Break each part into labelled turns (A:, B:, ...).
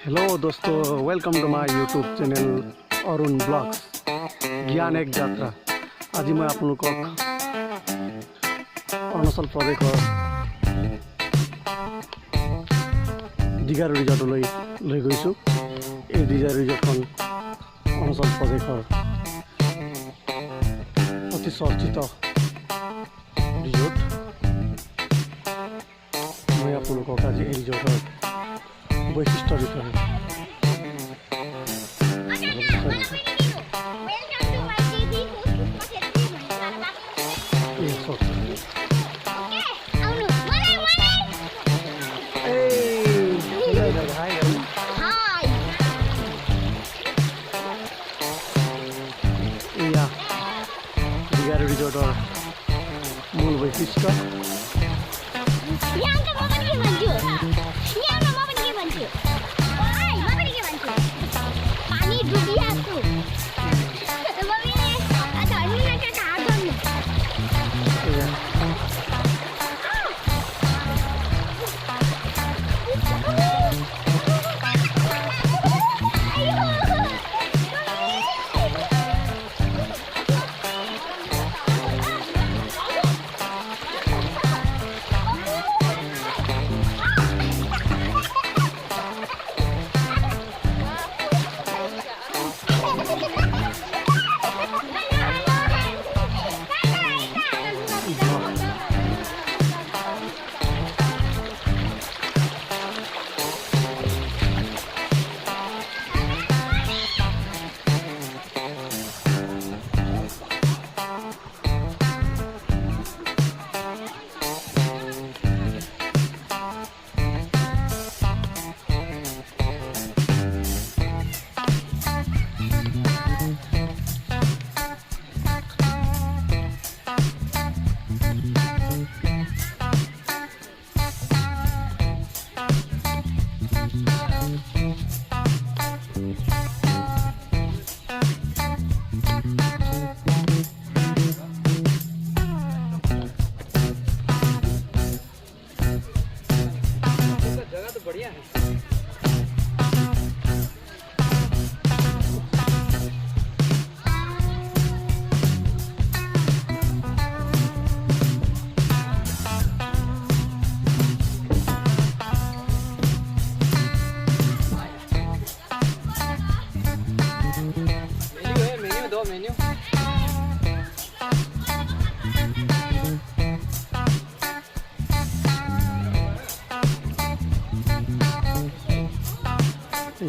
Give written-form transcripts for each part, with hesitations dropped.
A: Hello दोस्तों, welcome to my YouTube channel Arun blogs ज्ञान एक यात्रा। आज मैं आपलोक अरुणाचल प्रदेशर दीघा रिजॉर्ट ले गई। दीघा रिजॉर्टन अरुणाचल प्रदेशर अति चर्चित रिजॉर्ट। मैं आपलोक आज रिजॉर्टर वैशिष्ट्य विषय दीघा रिजॉर्टर मूल वैशिष्ट्य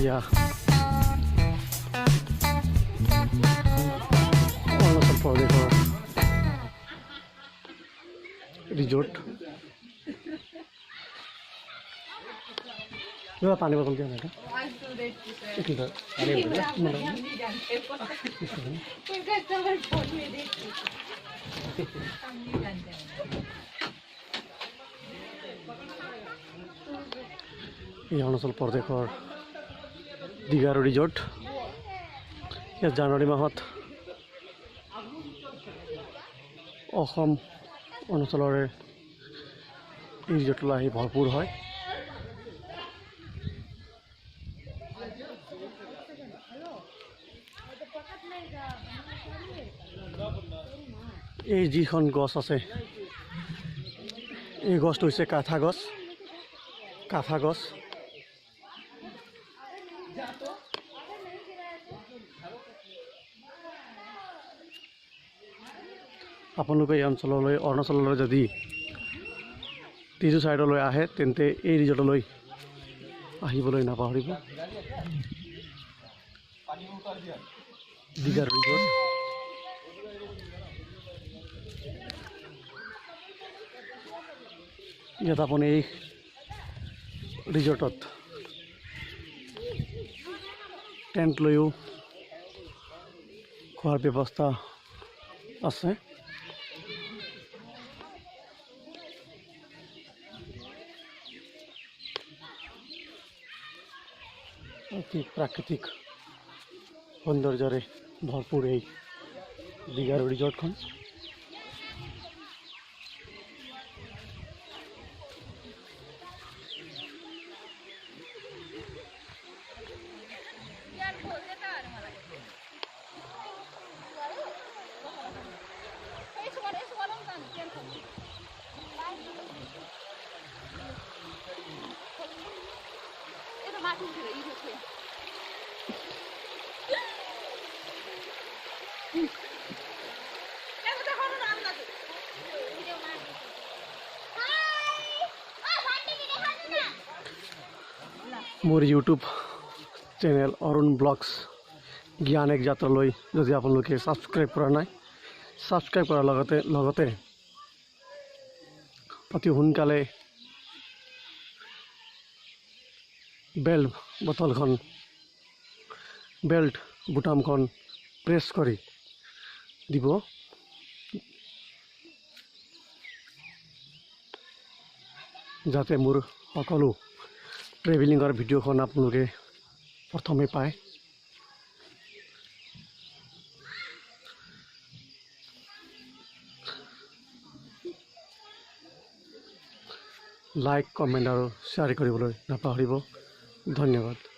A: या अरुणाचल प्रदेशर रिजॉर्ट पानी बोतल क्या बेटा अरुणाचल प्रदेशर दीघा रिजॉर्ट या জানুৱাৰী মাহত অঞ্চলৰে এই ৰিজৰ্টলৈ আহি ভৰপূৰ হয়। এই যিখন গছ আছে এই গছটো হৈছে কাঠা গছ। আপোনালোকে এই অঞ্চললৈ অৰুণাচললৈ যদি টিজু সাইডলৈ আহে তেন্তে এই ৰিজৰ্টলৈ আহিবলৈ নাপাহৰিব। দীঘা ৰিজৰ্ট ইয়াত আপুনি এই ৰিজৰ্টত টেণ্ট লৈও খোৱাৰ ব্যৱস্থা আছে। অতি প্ৰাকৃতিক সৌন্দৰ্যৰে ভৰপূৰ এই দীঘা ৰিজৰ্টখন।
B: মোৰ ইউটিউব চেনেল অৰুণ ব্লগছ জ্ঞান এক যাত্ৰালৈ যদি আপোনালোকে ছাবস্ক্ৰাইব কৰা নাই ছাবস্ক্ৰাইব কৰাৰ লগতে অতি সোনকালে বেল্ট বুটামখন প্ৰেছ কৰি দিব যাতে মোৰ সকলো ট্ৰেভেলিঙৰ ভিডিঅ'খন আপোনালোকে প্ৰথমে পায় লাইক কমেণ্ট আৰু শ্বেয়াৰ কৰিবলৈ নাপাহৰিব ধন্যবাদ